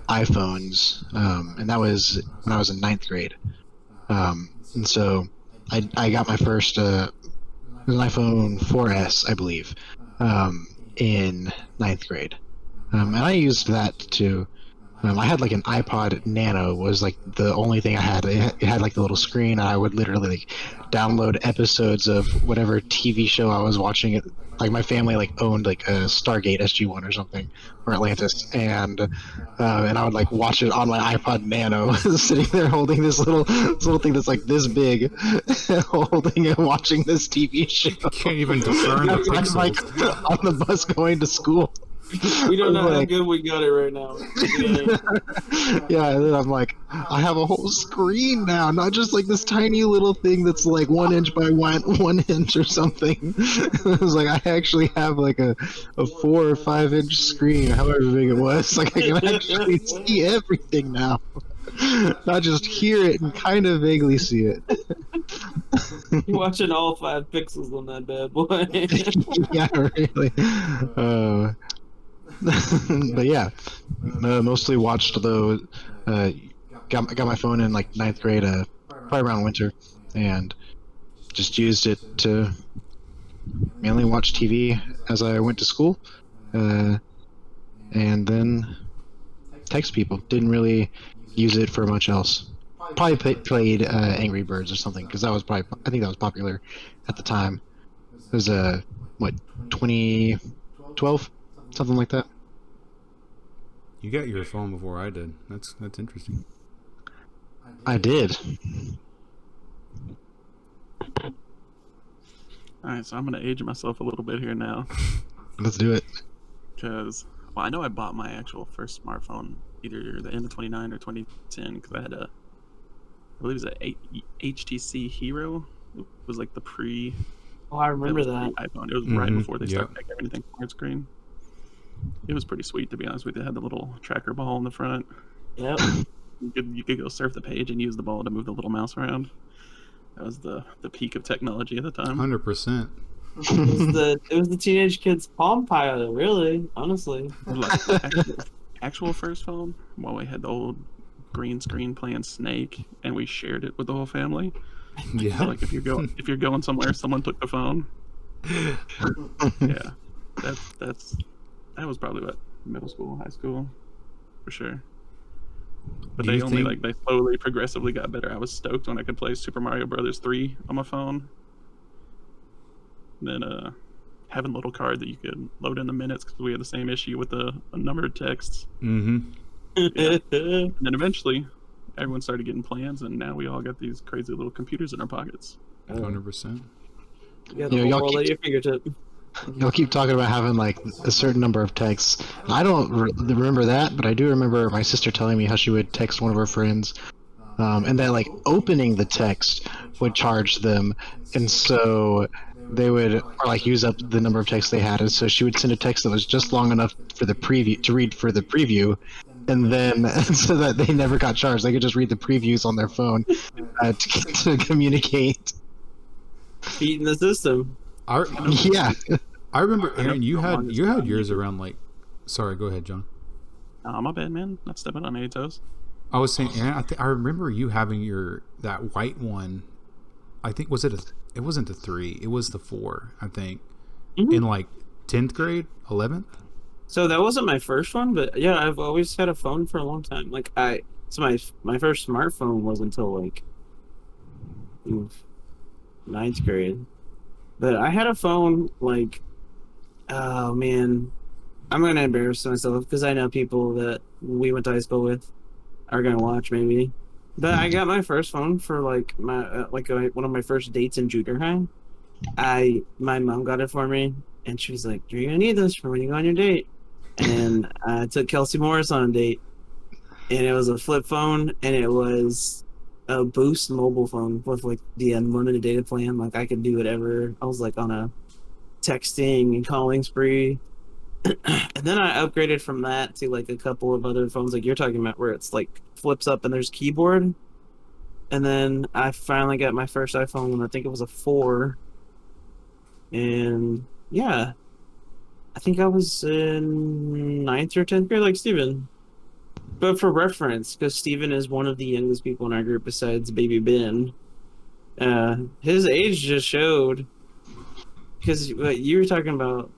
iPhones, and that was when I was in ninth grade. And so I got my first it was an iPhone 4S, I believe, in ninth grade, and I used that to. I had like an iPod Nano was like the only thing I had. It had like the little screen. And I would literally like download episodes of whatever TV show I was watching. It like my family like owned like a Stargate SG-1 or something or Atlantis, and I would like watch it on my iPod Nano, sitting there holding this little thing that's like this big, holding and watching this TV show. You can't even discern the I'm pixels. like on the bus going to school. We don't know how Like- good we got it right now. Yeah, and then I'm like, I have a whole screen now, not just like this tiny little thing that's like 1 inch by 1 inch or something. It was like I actually have like a 4 or 5 inch screen, however big it was. Like I can actually see everything now, not just hear it and kind of vaguely see it. You're watching all 5 pixels on that bad boy. Yeah, really. But yeah, mostly watched those. Got my phone in like ninth grade, probably around winter, and just used it to mainly watch TV as I went to school, and then text people. Didn't really use it for much else. Probably played Angry Birds or something because I think that was popular at the time. It was 2012, something like that. You got your phone before I did. That's interesting. I did. Alright, so I'm going to age myself a little bit here now. Let's do it. Because, well, I know I bought my actual first smartphone either the end of 2009 or 2010 because I had I believe it was a HTC Hero. It was like the pre. Oh, I remember was that. iPhone. It was right Mhm, before they yep. started making everything smart screen. It was pretty sweet, to be honest with you. It had the little tracker ball in the front. Yep. You could go surf the page and use the ball to move the little mouse around. That was the peak of technology at the time. 100%. It was the teenage kid's Palm Pilot, really, honestly. Like actual first phone. Well, we had the old green screen playing Snake, and we shared it with the whole family. Yeah. So, like if you're going somewhere, someone took the phone. Yeah, that was probably what middle school, high school, for sure. But Do they you only think- they slowly, progressively got better. I was stoked when I could play Super Mario Brothers 3 on my phone. And then having a little card that you could load in the minutes because we had the same issue with the numbered texts. Mm-hmm. Yeah. And then eventually, everyone started getting plans, and now we all got these crazy little computers in our pockets. 100%. You got the You know, whole y'all world keep- at your fingertip. Y'all keep talking about having like a certain number of texts. I don't remember that, but I do remember my sister telling me how she would text one of her friends, and that like opening the text would charge them, and so they would or like use up the number of texts they had, and so she would send a text that was just long enough for the preview to read for the preview, and then so that they never got charged. They could just read the previews on their phone to communicate. Beating the system. Yeah. I remember, I know Aaron, you the had longest you had time yours you- around like. Sorry, go ahead, John. My bad, man. Not stepping on any toes. I was saying, Aaron, I remember you having that white one. I think it wasn't the 3. It was the 4. I think Mhm. in like 10th grade, 11th. So that wasn't my first one, but yeah, I've always had a phone for a long time. Like so my first smartphone was until like ninth grade. But I had a phone like, oh man, I'm gonna embarrass myself because I know people that we went to high school with are gonna watch maybe. But I got my first phone for like my one of my first dates in junior high. My mom got it for me, and she was like, "You're gonna need this for when you go on your date." And I took Kelsey Morris on a date, and it was a flip phone, and it was a Boost mobile phone with like the unlimited data plan. Like I could do whatever. I was like on a texting and calling spree, And then I upgraded from that to like a couple of other phones like you're talking about where it's like flips up and there's keyboard. And then I finally got my first iPhone, I think it was a 4. And yeah, I think I was in ninth or 10th grade like Steven. But for reference, because Steven is one of the youngest people in our group besides Baby Ben, his age just showed. Because you were talking about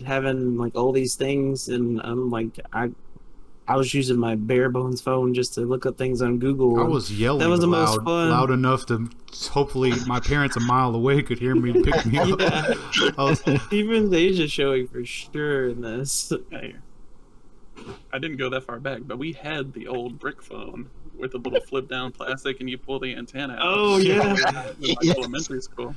having like all these things, and I'm like, I was using my bare bones phone just to look up things on Google. I was yelling that was the most loud, fun. loud enough to hopefully my parents a mile away could hear me and pick me up. Yeah. I was, Steven's age is showing for sure in this. Hey, I didn't go that far back, but we had the old brick phone with the little flip down plastic, and you pull the antenna out. Oh yeah. In like Yes. elementary school.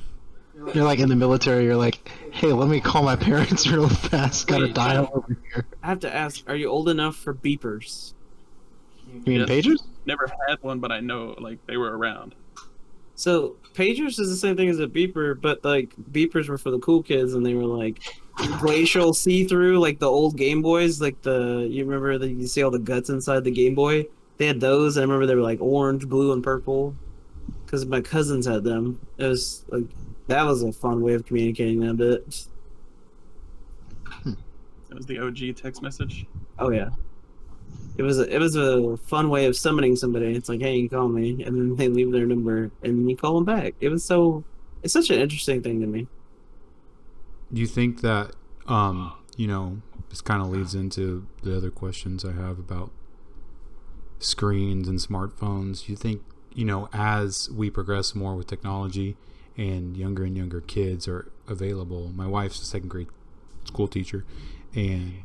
You're like in the military. You're like, hey, let me call my parents real fast. Got to Wait, dial over here. I have to ask, are you old enough for beepers? You mean Yes. pagers? Never had one, but I know like they were around. So pagers is the same thing as a beeper, but like beepers were for the cool kids, and they were like glacial see-through, like the old Game Boys, like you remember that you see all the guts inside the Game Boy. They had those, and I remember they were like orange, blue, and purple. Because my cousins had them. It was like that was a fun way of communicating a bit. It was the OG text message. Oh yeah. It was a fun way of summoning somebody. It's like, hey, you can call me, and then they leave their number, and you call them back. It's such an interesting thing to me. do you think that this kind of leads into the other questions I have about screens and smartphones? Do you think as we progress more with technology and younger kids are available? My wife's a second grade school teacher, and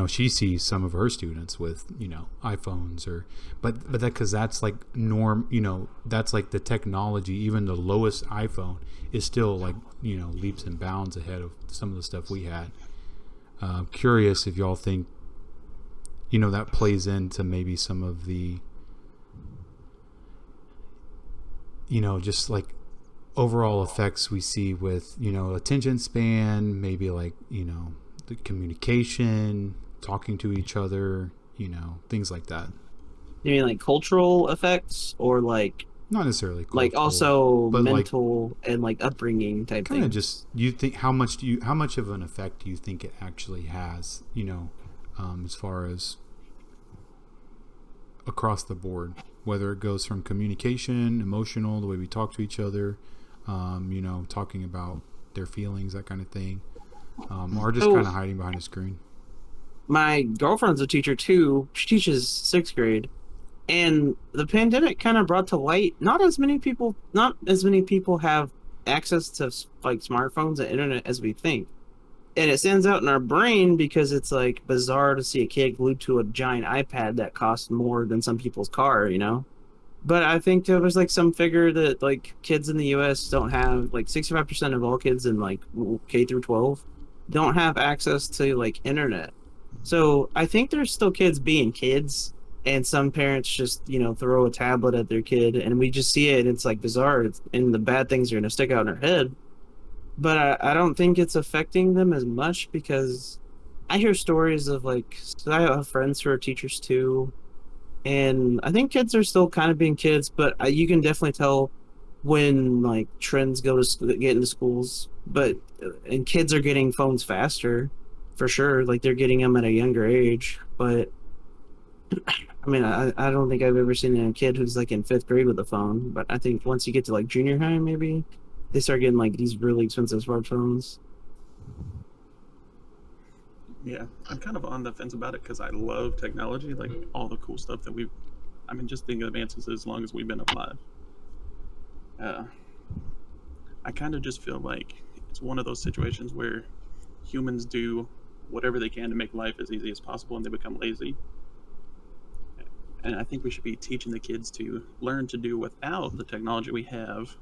she sees some of her students with iPhones, but that because that's like norm, that's like the technology. Even the lowest iPhone is still like leaps and bounds ahead of some of the stuff we had. Curious if y'all think that plays into maybe some of the just like overall effects we see with attention span, maybe like the communication, talking to each other, things like that. You mean like cultural effects, or like Not necessarily like cultural, also but, like, mental and like upbringing type kind of thing? just, you think how much of an effect do you think it actually has, as far as across the board, whether it goes from communication, emotional, the way we talk to each other, talking about their feelings, that kind of thing, or just So- kind of hiding behind a screen. My girlfriend's a teacher too. She teaches 6th grade, and the pandemic kind of brought to light not as many people have access to like smartphones and internet as we think. And it stands out in our brain because it's like bizarre to see a kid glued to a giant iPad that costs more than some people's car, But I think there was like some figure that like kids in the US don't have, like 65% of all kids in like K through 12 don't have access to like internet. So I think there's still kids being kids, and some parents just throw a tablet at their kid, and we just see it, and it's like bizarre, and the bad things are gonna stick out in our head. But I don't think it's affecting them as much, because I hear stories of like, so I have friends who are teachers too, and I think kids are still kind of being kids, but you can definitely tell when like trends get into schools. And kids are getting phones faster, for sure. Like they're getting them at a younger age. But I mean, I don't think I've ever seen a kid who's like in 5th grade with a phone. But I think once you get to like junior high, maybe they start getting like these really expensive smartphones. Yeah, I'm kind of on the fence about it because I love technology, like all the cool stuff that just think advances as long as we've been alive. I kind of just feel like it's one of those situations where humans do whatever they can to make life as easy as possible, and they become lazy. And I think we should be teaching the kids to learn to do without the technology we have,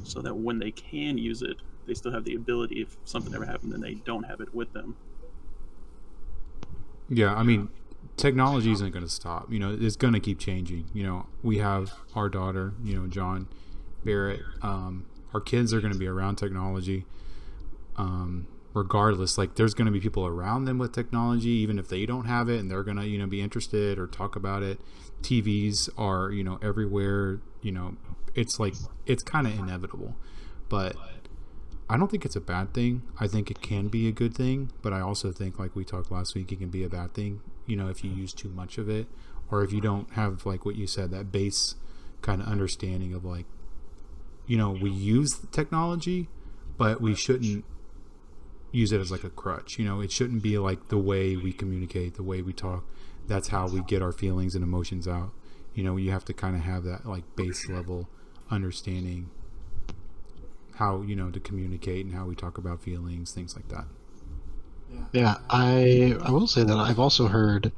so that when they can use it, they still have the ability, if something ever happened, then they don't have it with them. Yeah, I mean, technology isn't going to stop. It's going to keep changing. We have our daughter, John Barrett. Our kids are going to be around technology. regardless, like there's going to be people around them with technology, even if they don't have it, and they're going to, be interested or talk about it. TVs are, everywhere, it's like, it's kind of inevitable, but I don't think it's a bad thing. I think it can be a good thing, but I also think, like we talked last week, it can be a bad thing, if you use too much of it, or if you don't have, like what you said, that base kind of understanding of like, we use the technology, but we shouldn't use it as like a crutch. It shouldn't be like the way we communicate, the way we talk. That's how we get our feelings and emotions out. You have to kind of have that like base level understanding how, to communicate and how we talk about feelings, things like that. Yeah, I will say that I've also heard,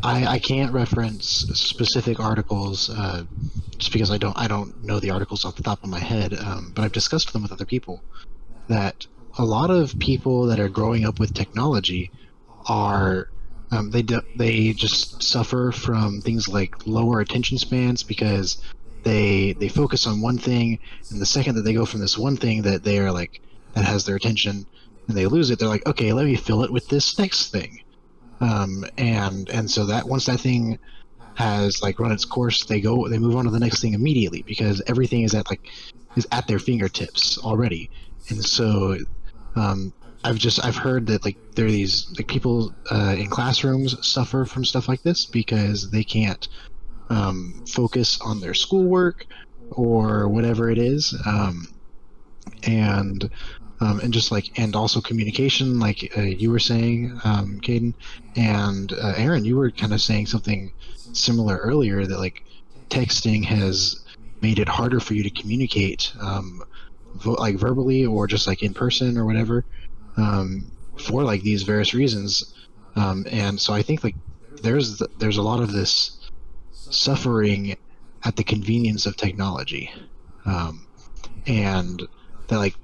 I can't reference specific articles just because I don't know the articles off the top of my head, but I've discussed them with other people, that a lot of people that are growing up with technology are they just suffer from things like lower attention spans, because they focus on one thing, and the second that they go from this one thing that they are like, that has their attention, and they lose it, they're like, okay, let me fill it with this next thing, and so that once that thing has like run its course, they move on to the next thing immediately, because everything is at their fingertips already. And so I've heard that like there are these like people in classrooms suffer from stuff like this because they can't focus on their schoolwork or whatever it is, and just like, and also communication, like you were saying, Caden, and Aaron, you were kind of saying something similar earlier, that like texting has made it harder for you to communicate, like verbally or just like in person or whatever, for like these various reasons, and so I think like there's a lot of this suffering at the convenience of technology, and that like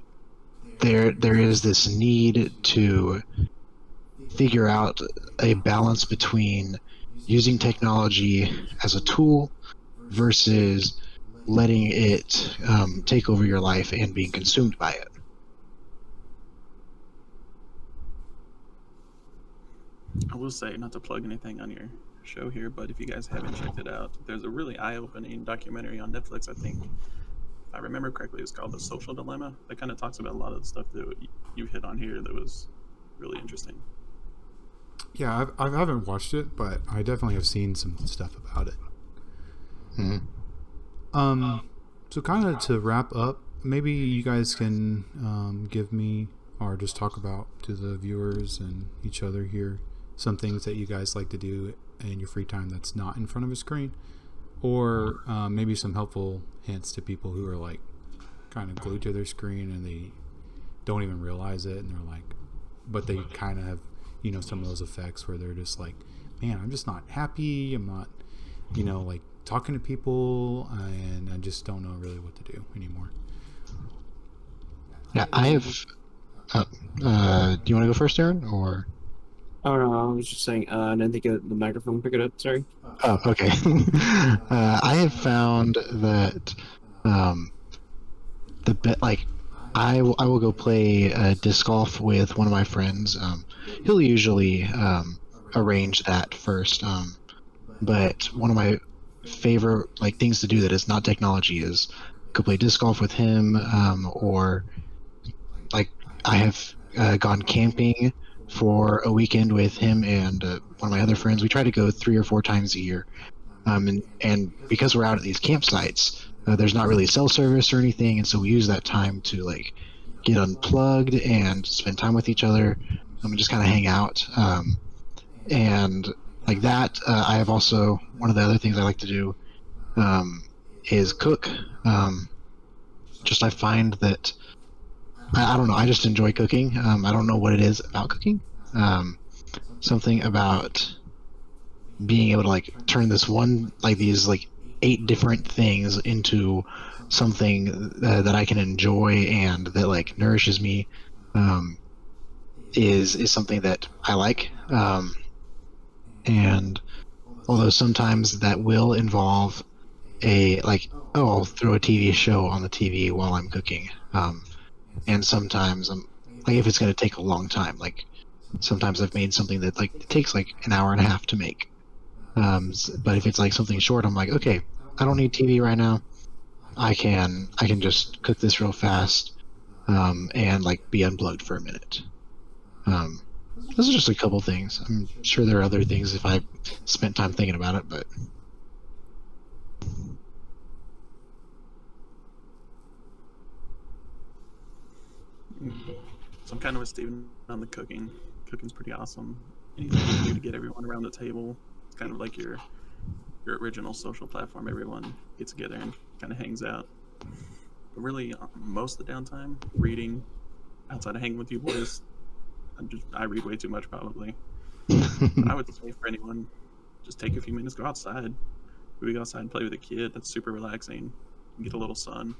there is this need to figure out a balance between using technology as a tool versus letting it take over your life and being consumed by it. I will say, not to plug anything on your show here, but if you guys haven't checked it out, there's a really eye-opening documentary on Netflix, I think. If I remember correctly, it's called The Social Dilemma. That kind of talks about a lot of the stuff that you hit on here that was really interesting. Yeah, I haven't watched it, but I definitely have seen some stuff about it. Mm-hmm. So kind of to wrap up, maybe you guys can give me, or just talk about to the viewers and each other here, some things that you guys like to do in your free time that's not in front of a screen, or maybe some helpful hints to people who are like kind of glued to their screen and they don't even realize it, and they're like, but they kind of have, some of those effects where they're just like, man, I'm just not happy, I'm not, like talking to people, and I just don't know really what to do anymore. Yeah, I have. Do you want to go first, Aaron, or? Oh no, I was just saying. I didn't think the microphone would pick it up. Sorry. Oh, okay. I have found that I will go play disc golf with one of my friends. He'll usually arrange that first. But one of my favorite things to do that is not technology is go play disc golf with him, or like I have gone camping for a weekend with him and one of my other friends. We try to go 3 or 4 times a year, and because we're out at these campsites, there's not really cell service or anything, and so we use that time to like get unplugged and spend time with each other, and just kind of hang out, and like that. I have also, one of the other things I like to do is cook. I find that I don't know, I just enjoy cooking. I don't know what it is about cooking. Something about being able to like turn these 8 different things into something that I can enjoy and that like nourishes me, is something that I like. And although sometimes that will involve I'll throw a TV show on the TV while I'm cooking. And sometimes Like if it's going to take a long time, like sometimes I've made something that like it takes like an hour and a half to make. But if it's like something short, I'm like, okay, I don't need TV right now. I can just cook this real fast, and like be unplugged for a minute. Um, those are just a couple things. I'm sure there are other things if I spent time thinking about it, but So I'm kind of with Steven on the cooking. Cooking's pretty awesome. Anything you can do to get everyone around the table. It's kind of like your original social platform. Everyone gets together and kind of hangs out. But really, most of the downtime, reading, outside of hanging with you boys, I read way too much probably. I would say for anyone, just take a few minutes, go outside. Maybe go outside and play with a kid. That's super relaxing. Get a little sun.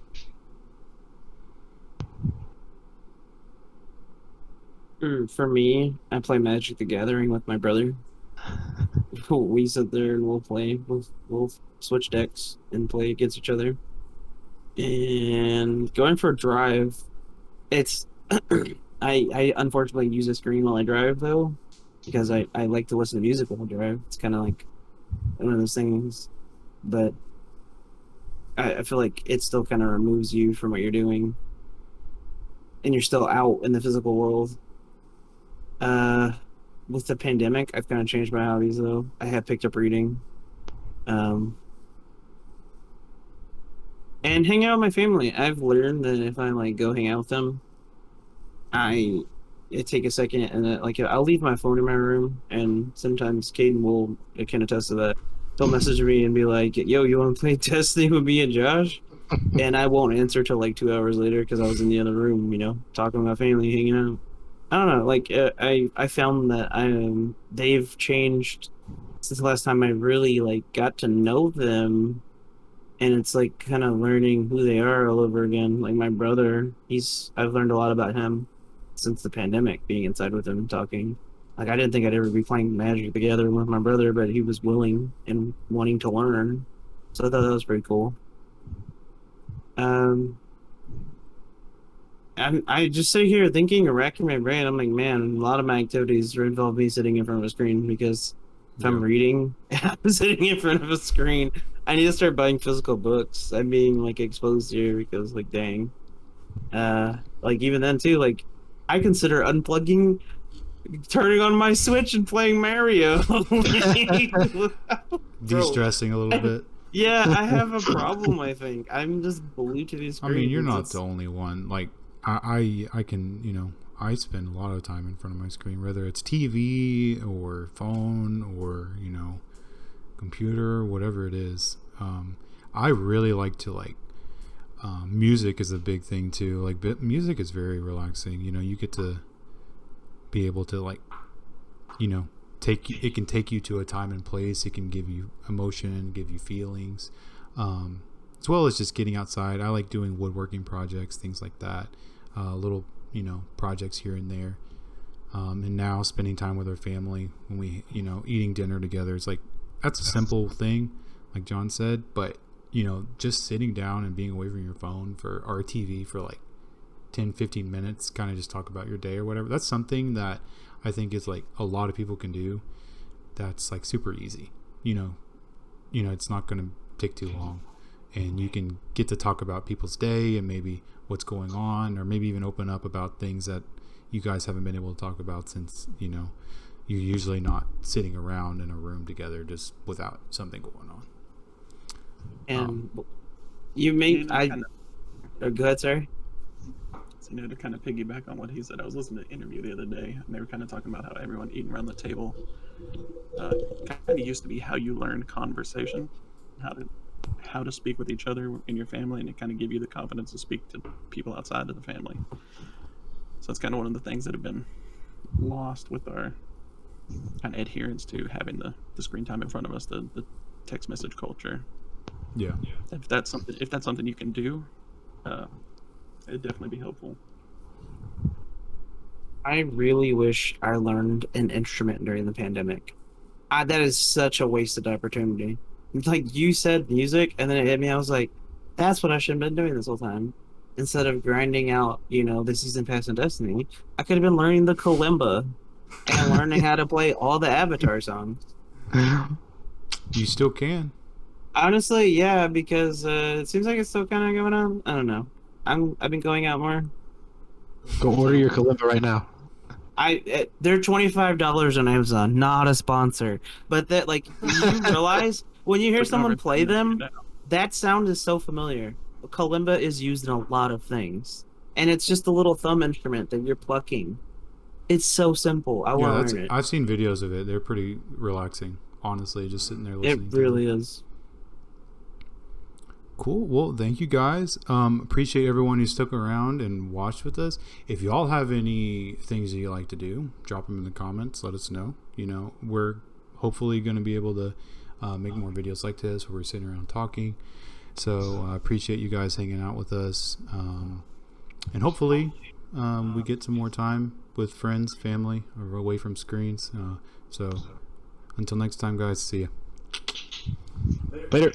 For me, I play Magic the Gathering with my brother. We sit there and we'll play. We'll switch decks and play against each other. And going for a drive, it's I unfortunately use a screen while I drive though, because I like to listen to music while I drive. It's kind of like one of those things, but I feel like it still kind of removes you from what you're doing, and you're still out in the physical world. With the pandemic, I've kind of changed my hobbies though. I have picked up reading, and hang out with my family. I've learned that if I like go hang out with them, it take a second and like I'll leave my phone in my room, and sometimes Caden will can attest to that. He'll message me and be like, "Yo, you want to play Destiny with me and Josh?" And I won't answer till like 2 hours later because I was in the other room, talking with my family, hanging out. I don't know. Like I found that they've changed since the last time I really like got to know them, and it's like kind of learning who they are all over again. Like my brother, I've learned a lot about him since the pandemic, being inside with him and talking. Like I didn't think I'd ever be playing Magic together with my brother, but he was willing and wanting to learn. So I thought that was pretty cool. I just sit here thinking and racking my brain. I'm like, man, a lot of my activities involve me sitting in front of a screen because if I'm reading, I'm sitting in front of a screen. I need to start buying physical books. I'm being like exposed here because like, dang. Like even then too, like I consider unplugging, turning on my Switch and playing Mario. De-stressing a little bit. Yeah, I have a problem. I think I'm just glued to these screens. I mean, you're not the only one. Like I can, I spend a lot of time in front of my screen, whether it's TV or phone or, computer, whatever it is. I really like to music is a big thing too. Like music is very relaxing. You get to be able to it can take you to a time and place. It can give you emotion, give you feelings, as well as just getting outside. I like doing woodworking projects, things like that. Little, projects here and there. And now spending time with our family when we, eating dinner together. It's like, that's a simple thing, like John said, but, just sitting down and being away from your phone or TV for like 10, 15 minutes, kind of just talk about your day or whatever. That's something that I think is like a lot of people can do. That's like super easy. It's not going to take too long. And you can get to talk about people's day and maybe what's going on, or maybe even open up about things that you guys haven't been able to talk about since, you're usually not sitting around in a room together just without something going on. And you make, go ahead, sorry. So, to kind of piggyback on what he said, I was listening to an interview the other day, and they were kind of talking about how everyone eating around the table kind of used to be how you learned conversation, how to speak with each other in your family, and it kind of give you the confidence to speak to people outside of the family. So that's kind of one of the things that have been lost with our kind of adherence to having the screen time in front of us, the text message culture. Yeah. If that's something you can do, it'd definitely be helpful. I really wish I learned an instrument during the pandemic. That is such a wasted opportunity. Like you said music, and then it hit me. I was like, that's what I should have been doing this whole time. instead of grinding out, the season pass in Destiny, I could have been learning the kalimba and learning how to play all the Avatar songs. You still can. Honestly, yeah, because it seems like it's still kind of going on. I don't know. I've been going out more. Go order your kalimba right now. They're $25 on Amazon, not a sponsor. But that, like, you realize when you hear someone play them, that sound is so familiar. Kalimba is used in a lot of things, and it's just a little thumb instrument that you're plucking. It's so simple. I want to learn it. I've seen videos of it. They're pretty relaxing, honestly, just sitting there listening. It really is. Cool. Well, thank you guys. Appreciate everyone who stuck around and watched with us. If y'all have any things that you like to do, drop them in the comments. Let us know. We're hopefully going to be able to make more videos like this where we're sitting around talking. So I appreciate you guys hanging out with us. And hopefully we get some more time with friends, family, or away from screens. So until next time, guys, see ya. Later.